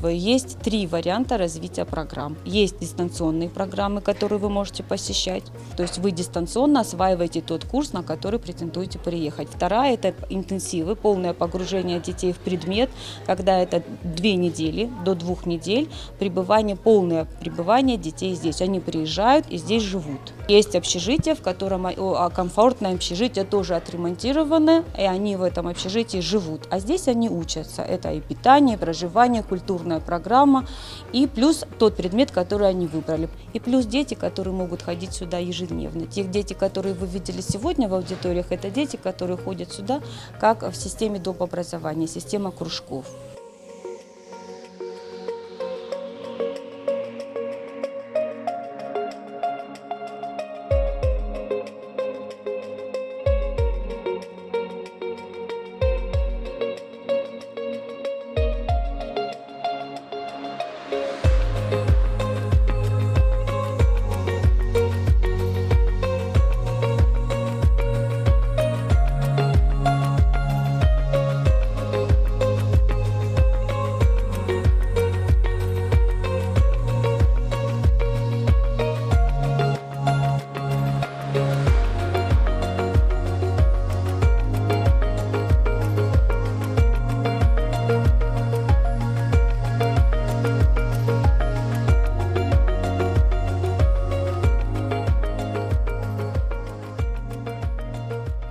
Есть 3 варианта развития программ. Есть дистанционные программы, которые вы можете посещать. То есть вы дистанционно осваиваете тот курс, на который претендуете приехать. Вторая – это интенсивы, полное погружение детей в предмет, когда это 2 недели, до 2 недель полное пребывание детей здесь. Они приезжают и здесь живут. Есть общежитие, в котором комфортное общежитие тоже отремонтировано, и они в этом общежитии живут. А здесь они учатся. Это и питание, и проживание, культурная программа, и плюс тот предмет, который они выбрали. И плюс дети, которые могут ходить сюда ежедневно. Те дети, которые вы видели сегодня в аудиториях, это дети, которые ходят сюда как в системе доп. Образования, система кружков.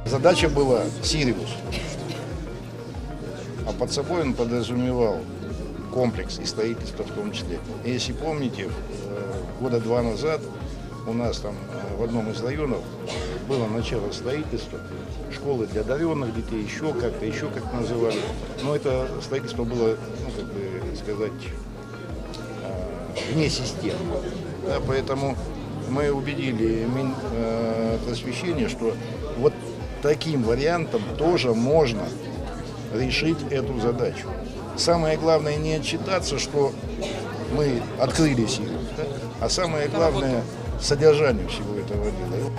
Задача была Сириус, а под собой он подразумевал комплекс и строительство в том числе. И если помните, года 2 назад у нас там в одном из районов было начало строительства школы для одаренных детей, еще как называли. Но это строительство было, как бы сказать, вне системы. Да, поэтому мы убедили Минпросвещение, что вот таким вариантом тоже можно решить эту задачу. Самое главное не отчитаться, что мы открыли Сириус, да? А самое главное содержание всего этого дела.